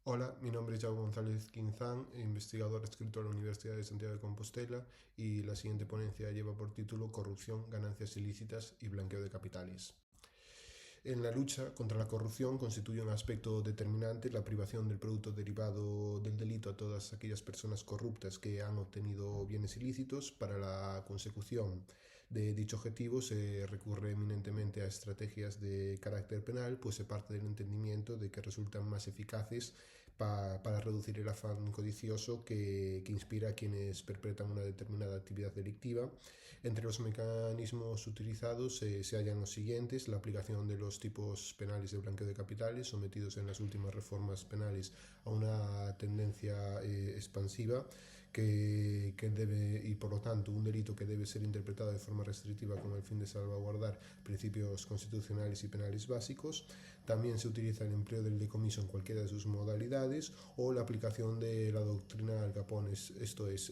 Hola, mi nombre es Jaume González Quinzán, investigador adscrito a la Universidad de Santiago de Compostela y la siguiente ponencia lleva por título Corrupción, ganancias ilícitas y blanqueo de capitales. En la lucha contra la corrupción constituye un aspecto determinante la privación del producto derivado del delito a todas aquellas personas corruptas que han obtenido bienes ilícitos. Para la consecución de dicho objetivo se recurre eminentemente a estrategias de carácter penal, pues se parte del entendimiento de que resultan más eficaces para reducir el afán codicioso que inspira a quienes perpetran una determinada actividad delictiva. Entre los mecanismos utilizados se hallan los siguientes: la aplicación de los tipos penales de blanqueo de capitales, sometidos en las últimas reformas penales a una tendencia expansiva que debe, y por lo tanto un delito que debe ser interpretado de forma restrictiva con el fin de salvaguardar principios constitucionales y penales básicos. También se utiliza el empleo del decomiso en cualquiera de sus modalidades, o la aplicación de la doctrina Al Capone, esto es,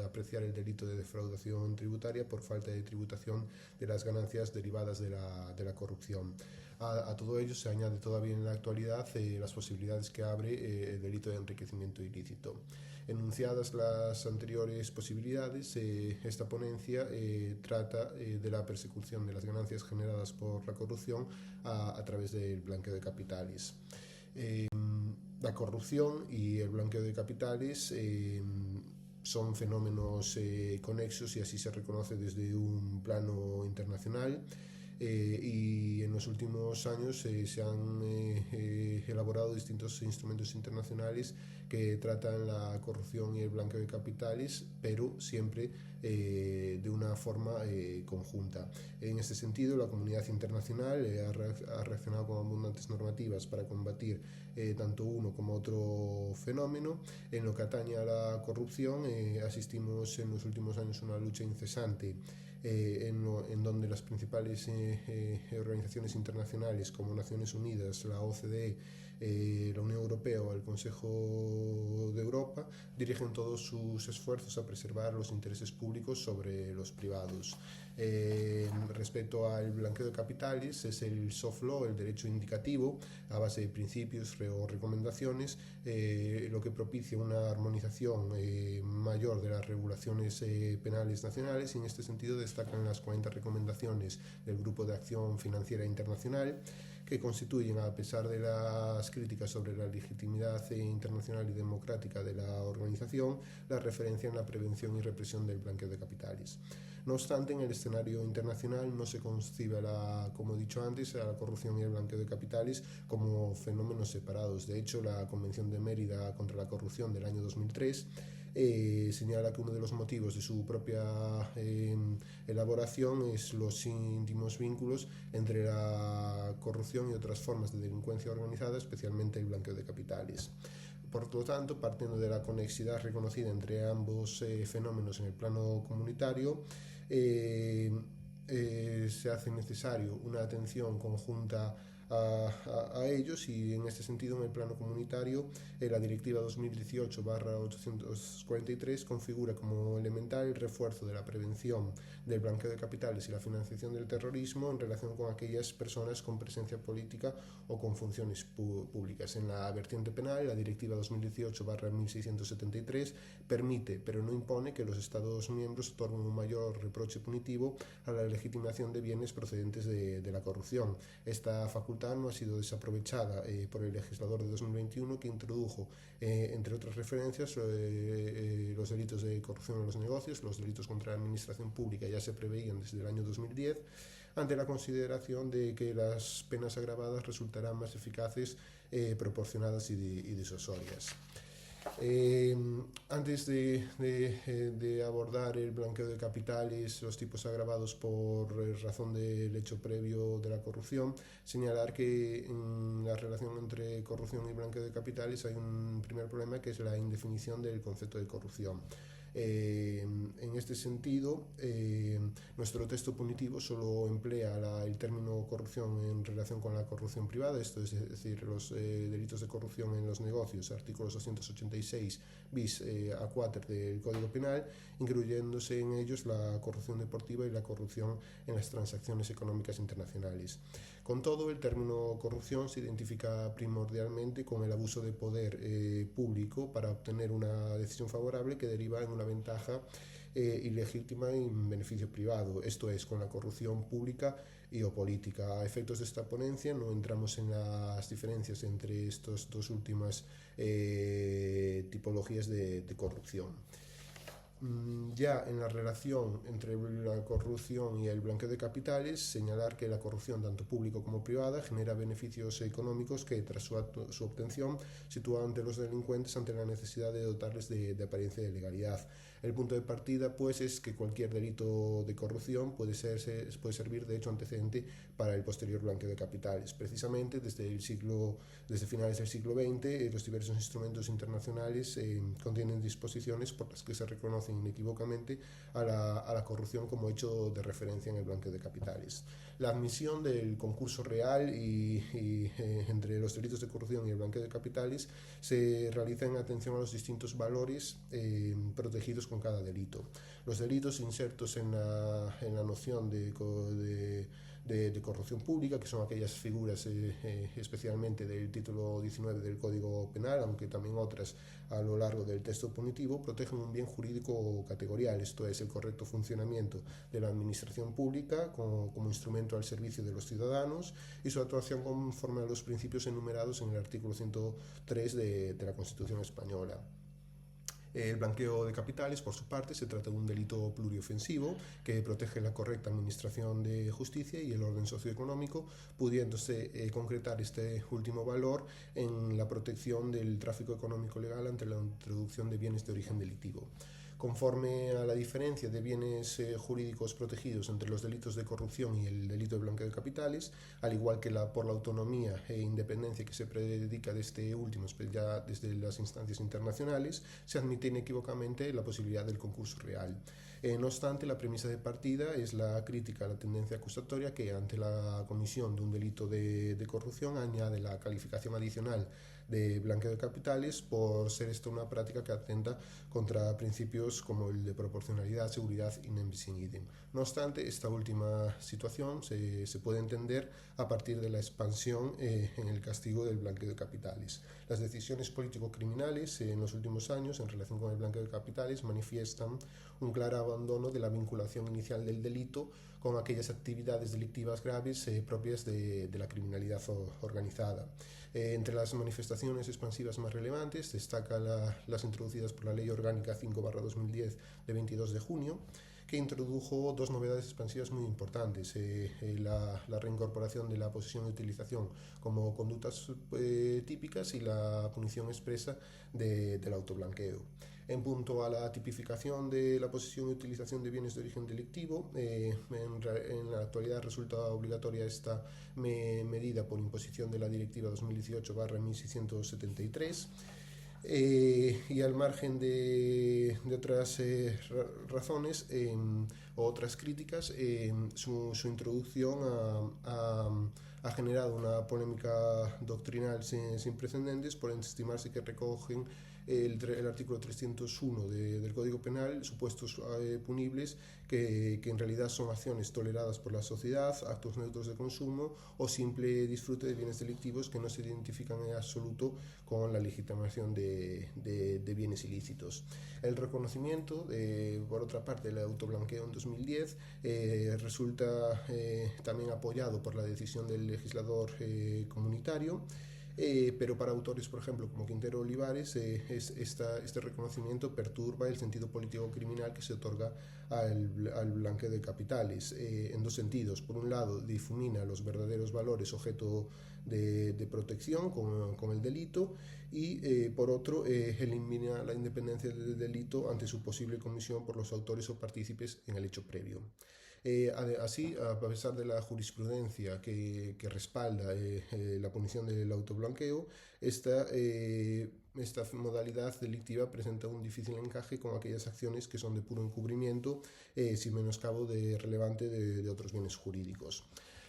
apreciar el delito de defraudación tributaria por falta de tributación de las ganancias derivadas de la corrupción. A todo ello se añade todavía en la actualidad las posibilidades que abre el delito de enriquecimiento ilícito. Enunciadas las anteriores posibilidades, esta ponencia trata de la persecución de las ganancias generadas por la corrupción a través del blanqueo de capitales. La corrupción y el blanqueo de capitales son fenómenos conexos, y así se reconoce desde un plano internacional. Y en los últimos años se han elaborado distintos instrumentos internacionales que tratan la corrupción y el blanqueo de capitales, pero siempre de una forma conjunta. En este sentido, la comunidad internacional ha reaccionado con abundantes normativas para combatir tanto uno como otro fenómeno. En lo que atañe a la corrupción, asistimos en los últimos años a una lucha incesante en donde las principales organizaciones internacionales como Naciones Unidas, la OCDE, la Unión Europea o el Consejo de Europa dirigen todos sus esfuerzos a preservar los intereses públicos sobre los privados. Respecto al blanqueo de capitales, es el soft law, el derecho indicativo, a base de principios o recomendaciones, lo que propicia una armonización mayor de las regulaciones penales nacionales, y en este sentido destacan las 40 recomendaciones del Grupo de Acción Financiera Internacional, que constituyen, a pesar de las críticas sobre la legitimidad internacional y democrática de la organización, la referencia en la prevención y represión del blanqueo de capitales. No obstante, en el escenario internacional no se concibe, como he dicho antes, a la corrupción y el blanqueo de capitales como fenómenos separados. De hecho, la Convención de Mérida contra la Corrupción del año 2003 señala que uno de los motivos de su propia elaboración es los íntimos vínculos entre la corrupción y otras formas de delincuencia organizada, especialmente el blanqueo de capitales. Por lo tanto, partiendo de la conexidad reconocida entre ambos fenómenos en el plano comunitario, se hace necesario una atención conjunta a ellos, y en este sentido, en el plano comunitario, la Directiva 2018/843 configura como elemental el refuerzo de la prevención del blanqueo de capitales y la financiación del terrorismo en relación con aquellas personas con presencia política o con funciones públicas. En la vertiente penal, la Directiva 2018/1673 permite, pero no impone, que los Estados miembros otorguen un mayor reproche punitivo a la legitimación de bienes procedentes de la corrupción. Esta facultad no ha sido desaprovechada por el legislador de 2021, que introdujo, entre otras referencias, los delitos de corrupción en los negocios. Los delitos contra la administración pública ya se preveían desde el año 2010, ante la consideración de que las penas agravadas resultarán más eficaces, proporcionadas y disuasorias. Antes de abordar el blanqueo de capitales, los tipos agravados por razón del hecho previo de la corrupción, señalar que en la relación entre corrupción y blanqueo de capitales hay un primer problema, que es la indefinición del concepto de corrupción. En este sentido, nuestro texto punitivo solo emplea el término corrupción en relación con la corrupción privada, esto es decir, los delitos de corrupción en los negocios, artículos 286 bis a 4 del Código Penal, incluyéndose en ellos la corrupción deportiva y la corrupción en las transacciones económicas internacionales. Con todo, el término corrupción se identifica primordialmente con el abuso de poder público para obtener una decisión favorable que deriva en una ventaja ilegítima en beneficio privado, esto es, con la corrupción pública y o política. A efectos de esta ponencia no entramos en las diferencias entre estas dos últimas tipologías de corrupción. Ya en la relación entre la corrupción y el blanqueo de capitales, señalar que la corrupción, tanto pública como privada, genera beneficios económicos que, tras su obtención, sitúa ante los delincuentes ante la necesidad de dotarles de apariencia de legalidad. El punto de partida, pues, es que cualquier delito de corrupción puede servir de hecho antecedente para el posterior blanqueo de capitales. Precisamente desde finales del siglo XX, los diversos instrumentos internacionales contienen disposiciones por las que se reconocen inequívocamente a la corrupción como hecho de referencia en el blanqueo de capitales. La admisión del concurso real entre los delitos de corrupción y el blanqueo de capitales se realiza en atención a los distintos valores protegidos con cada delito. Los delitos insertos en la noción de corrupción pública, que son aquellas figuras especialmente del título 19 del Código Penal, aunque también otras a lo largo del texto punitivo, protegen un bien jurídico categorial, esto es, el correcto funcionamiento de la administración pública como instrumento al servicio de los ciudadanos y su actuación conforme a los principios enumerados en el artículo 103 de la Constitución española. El blanqueo de capitales, por su parte, se trata de un delito pluriofensivo que protege la correcta administración de justicia y el orden socioeconómico, pudiéndose concretar este último valor en la protección del tráfico económico legal ante la introducción de bienes de origen delictivo. Conforme a la diferencia de bienes jurídicos protegidos entre los delitos de corrupción y el delito de blanqueo de capitales, al igual que por la autonomía e independencia que se predica de este último ya desde las instancias internacionales, se admite inequívocamente la posibilidad del concurso real. No obstante, la premisa de partida es la crítica a la tendencia acusatoria que, ante la comisión de un delito de corrupción, añade la calificación adicional de blanqueo de capitales por ser esta una práctica que atenta contra principios como el de proporcionalidad, seguridad y non bis in idem. No obstante, esta última situación se puede entender a partir de la expansión en el castigo del blanqueo de capitales. Las decisiones político-criminales en los últimos años en relación con el blanqueo de capitales manifiestan un claro abandono de la vinculación inicial del delito con aquellas actividades delictivas graves propias de la criminalidad organizada. Entre las manifestaciones expansivas más relevantes destaca las introducidas por la Ley Orgánica 5/2010 de 22 de junio, que introdujo dos novedades expansivas muy importantes, la reincorporación de la posesión y utilización como conductas típicas y la punición expresa del autoblanqueo. En punto a la tipificación de la posesión y utilización de bienes de origen delictivo, en la actualidad resulta obligatoria esta medida por imposición de la Directiva 2018/1673. Y al margen de otras razones o otras críticas, su introducción ha generado una polémica doctrinal sin precedentes por estimarse que recogen el artículo 301 del Código Penal supuestos punibles que en realidad son acciones toleradas por la sociedad, actos neutros de consumo o simple disfrute de bienes delictivos que no se identifican en absoluto con la legitimación de bienes ilícitos. El reconocimiento, por otra parte, del autoblanqueo en 2010 resulta también apoyado por la decisión del legislador comunitario. Pero para autores, por ejemplo, como Quintero Olivares, este reconocimiento perturba el sentido político-criminal que se otorga al blanqueo de capitales, en dos sentidos. Por un lado, difumina los verdaderos valores objeto de protección con el delito y, por otro, elimina la independencia del delito ante su posible comisión por los autores o partícipes en el hecho previo. Así, a pesar de la jurisprudencia que respalda la punición del autoblanqueo, esta modalidad delictiva presenta un difícil encaje con aquellas acciones que son de puro encubrimiento, sin menoscabo relevante de otros bienes jurídicos.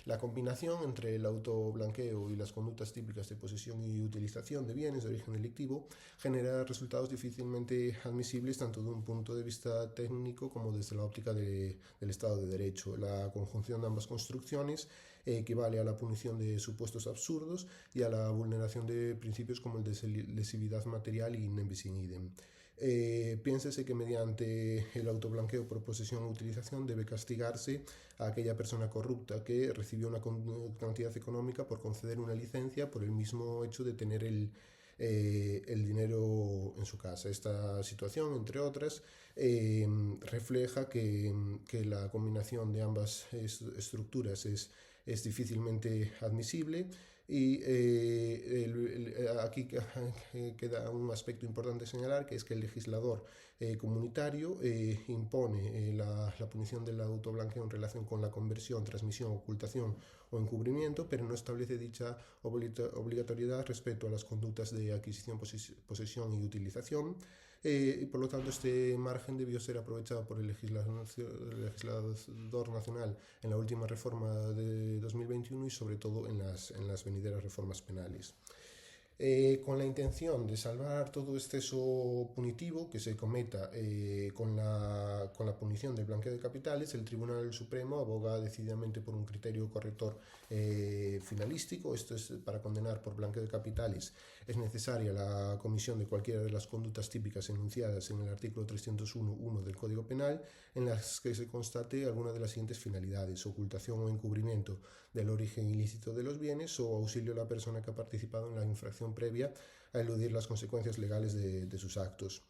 La combinación entre el autoblanqueo y las conductas típicas de posesión y utilización de bienes de origen delictivo genera resultados difícilmente admisibles tanto de un punto de vista técnico como desde la óptica del Estado de Derecho. La conjunción de ambas construcciones equivale a la punición de supuestos absurdos y a la vulneración de principios como el de lesividad material y non bis in idem. Piénsese que mediante el autoblanqueo por posesión o utilización debe castigarse a aquella persona corrupta que recibió una cantidad económica por conceder una licencia por el mismo hecho de tener el dinero en su casa. Esta situación, entre otras, refleja que la combinación de ambas estructuras es difícilmente admisible y aquí queda un aspecto importante señalar, que es que el legislador comunitario impone la punición del autoblanqueo en relación con la conversión, transmisión, ocultación o encubrimiento, pero no establece dicha obligatoriedad respecto a las conductas de adquisición, posesión y utilización. Y por lo tanto este margen debió ser aprovechado por el legislador nacional en la última reforma de 2021 y sobre todo en las venideras reformas penales. Con la intención de salvar todo exceso punitivo que se cometa con la punición del blanqueo de capitales, el Tribunal Supremo aboga decididamente por un criterio corrector finalístico. Esto es, para condenar por blanqueo de capitales es necesaria la comisión de cualquiera de las conductas típicas enunciadas en el artículo 301.1 del Código Penal, en las que se constate alguna de las siguientes finalidades: ocultación o encubrimiento del origen ilícito de los bienes o auxilio a la persona que ha participado en la infracción previa a eludir las consecuencias legales de sus actos.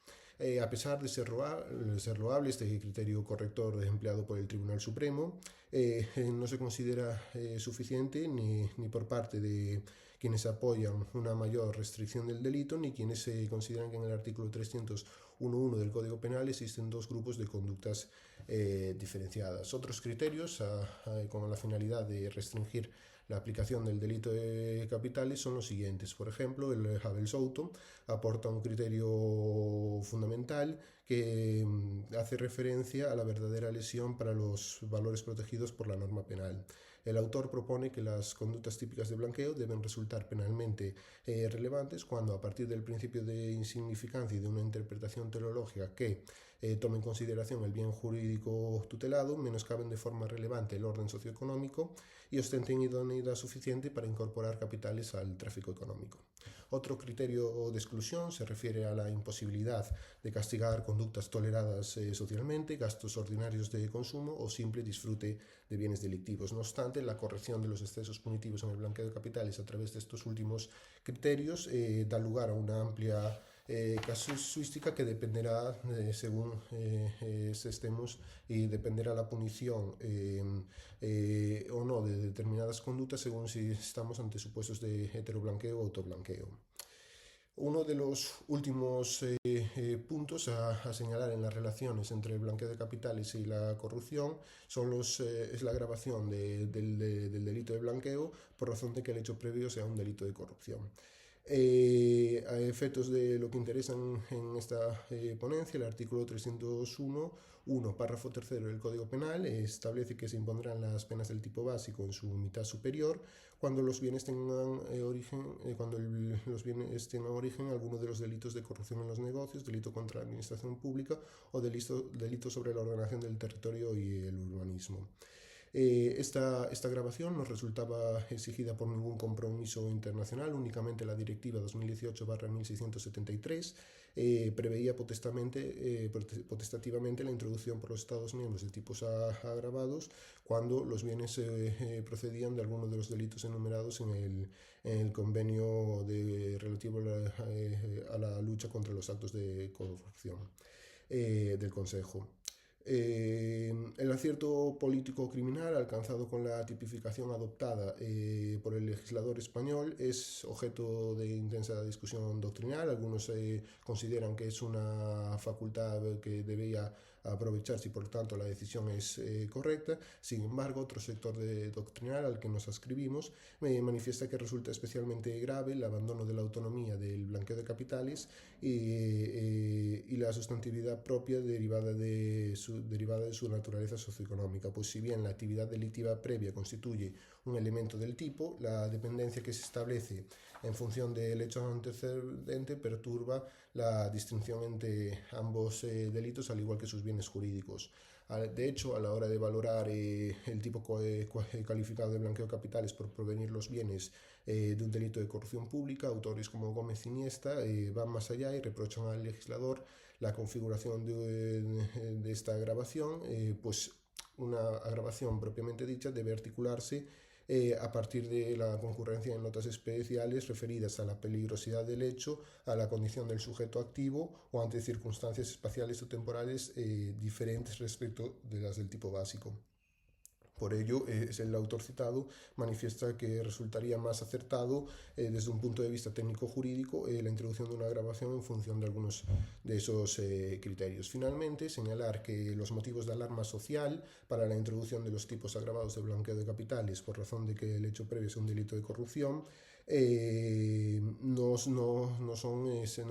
A pesar de ser loable este criterio corrector empleado por el Tribunal Supremo, no se considera suficiente ni por parte de quienes apoyan una mayor restricción del delito, ni quienes consideran que en el artículo 301.1 del Código Penal existen dos grupos de conductas diferenciadas. Otros criterios con la finalidad de restringir la aplicación del delito de capitales son los siguientes. Por ejemplo, el habeas auto aporta un criterio fundamental que hace referencia a la verdadera lesión para los valores protegidos por la norma penal. El autor propone que las conductas típicas de blanqueo deben resultar penalmente relevantes cuando, a partir del principio de insignificancia y de una interpretación teleológica que tome en consideración el bien jurídico tutelado, menoscaben de forma relevante el orden socioeconómico y ostenten idoneidad suficiente para incorporar capitales al tráfico económico. Otro criterio de exclusión se refiere a la imposibilidad de castigar conductas toleradas socialmente, gastos ordinarios de consumo o simple disfrute de bienes delictivos. No obstante, la corrección de los excesos punitivos en el blanqueo de capitales a través de estos últimos criterios da lugar a una amplia casuística que dependerá según estemos y dependerá la punición o no de determinadas conductas según si estamos ante supuestos de heteroblanqueo o autoblanqueo. Uno de los últimos puntos a señalar en las relaciones entre el blanqueo de capitales y la corrupción es la agravación del delito de blanqueo por razón de que el hecho previo sea un delito de corrupción. A efectos de lo que interesa en esta ponencia, el artículo 301.1, párrafo tercero del Código Penal establece que se impondrán las penas del tipo básico en su mitad superior cuando los bienes tengan origen en alguno de los delitos de corrupción en los negocios, delito contra la administración pública o delito sobre la ordenación del territorio y el urbanismo. Esta grabación no resultaba exigida por ningún compromiso internacional, únicamente la Directiva 2018/1673 preveía potestativamente la introducción por los Estados miembros de tipos agravados cuando los bienes procedían de alguno de los delitos enumerados en el convenio relativo a la lucha contra los actos de corrupción del Consejo. El acierto político criminal alcanzado con la tipificación adoptada por el legislador español es objeto de intensa discusión doctrinal. Algunos consideran que es una facultad que debía aprovechar si por tanto la decisión es correcta. Sin embargo, otro sector doctrinal al que nos ascribimos manifiesta que resulta especialmente grave el abandono de la autonomía del blanqueo de capitales y la sustantividad propia derivada de su naturaleza socioeconómica, pues si bien la actividad delictiva previa constituye un elemento del tipo, la dependencia que se establece en función del hecho antecedente perturba la distinción entre ambos delitos, al igual que sus bienes jurídicos. De hecho, a la hora de valorar el tipo calificado de blanqueo de capitales por provenir los bienes de un delito de corrupción pública, autores como Gómez y Iniesta van más allá y reprochan al legislador la configuración de esta agravación, pues una agravación propiamente dicha debe articularse a partir de la concurrencia en notas especiales referidas a la peligrosidad del hecho, a la condición del sujeto activo o ante circunstancias espaciales o temporales diferentes respecto de las del tipo básico. Por ello, el autor citado manifiesta que resultaría más acertado desde un punto de vista técnico-jurídico la introducción de una agravación en función de algunos de esos criterios. Finalmente, señalar que los motivos de alarma social para la introducción de los tipos agravados de blanqueo de capitales por razón de que el hecho previo es un delito de corrupción no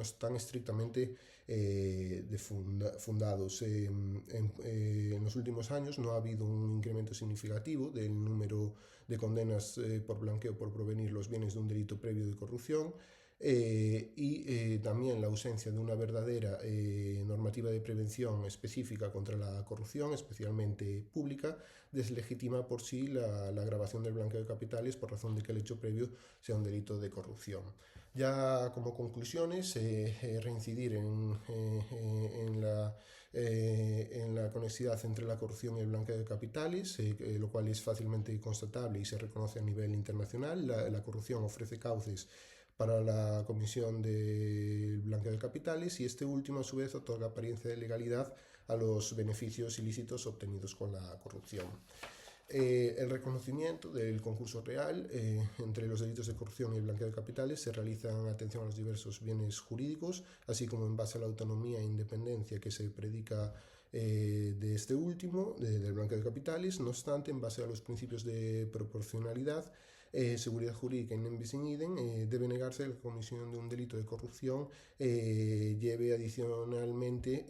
están estrictamente fundados. En los últimos años no ha habido un incremento significativo del número de condenas por blanqueo por provenir los bienes de un delito previo de corrupción y también la ausencia de una verdadera normativa de prevención específica contra la corrupción, especialmente pública, deslegitima por sí la agravación del blanqueo de capitales por razón de que el hecho previo sea un delito de corrupción. Ya como conclusiones, reincidir en la conexidad entre la corrupción y el blanqueo de capitales, lo cual es fácilmente constatable y se reconoce a nivel internacional. La corrupción ofrece cauces para la comisión del blanqueo de capitales y este último a su vez otorga apariencia de legalidad a los beneficios ilícitos obtenidos con la corrupción. El reconocimiento del concurso real entre los delitos de corrupción y el blanqueo de capitales se realiza en atención a los diversos bienes jurídicos, así como en base a la autonomía e independencia que se predica de este último, del blanqueo de capitales. No obstante, en base a los principios de proporcionalidad, seguridad jurídica y non bis in idem, debe negarse que la comisión de un delito de corrupción lleve adicionalmente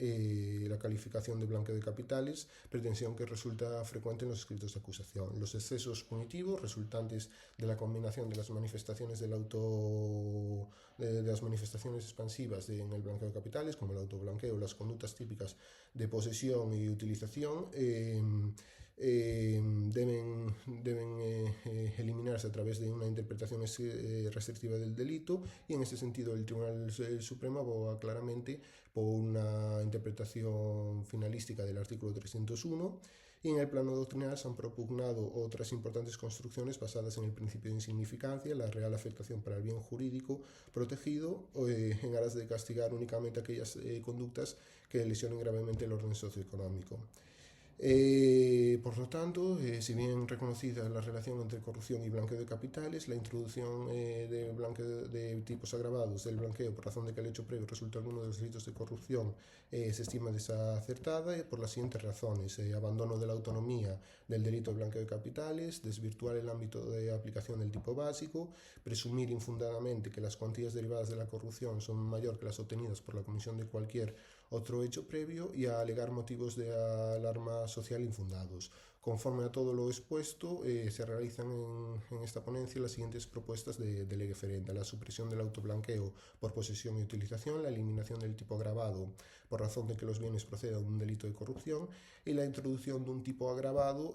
la calificación de blanqueo de capitales, pretensión que resulta frecuente en los escritos de acusación. Los excesos punitivos resultantes de la combinación de las manifestaciones de las manifestaciones expansivas en el blanqueo de capitales, como el autoblanqueo, las conductas típicas de posesión y utilización, deben eliminarse a través de una interpretación restrictiva del delito y en ese sentido el Tribunal Supremo aboga claramente por una interpretación finalística del artículo 301 y en el plano doctrinal se han propugnado otras importantes construcciones basadas en el principio de insignificancia, la real afectación para el bien jurídico protegido en aras de castigar únicamente aquellas conductas que lesionen gravemente el orden socioeconómico. Por lo tanto, si bien reconocida la relación entre corrupción y blanqueo de capitales, la introducción de tipos agravados del blanqueo por razón de que el hecho previo resulta alguno de los delitos de corrupción se estima desacertada por las siguientes razones: abandono de la autonomía del delito de blanqueo de capitales, desvirtuar el ámbito de aplicación del tipo básico, presumir infundadamente que las cuantías derivadas de la corrupción son mayor que las obtenidas por la comisión de cualquier otro hecho previo y a alegar motivos de alarma social infundados. Conforme a todo lo expuesto, se realizan en esta ponencia las siguientes propuestas de ley referente: la supresión del autoblanqueo por posesión y utilización, la eliminación del tipo agravado por razón de que los bienes procedan de un delito de corrupción y la introducción de un tipo agravado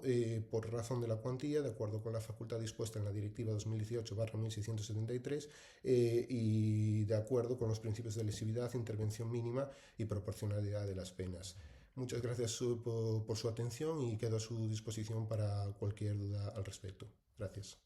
por razón de la cuantía, de acuerdo con la facultad dispuesta en la Directiva 2018/1673 y de acuerdo con los principios de lesividad, intervención mínima y proporcionalidad de las penas. Muchas gracias por su atención y quedo a su disposición para cualquier duda al respecto. Gracias.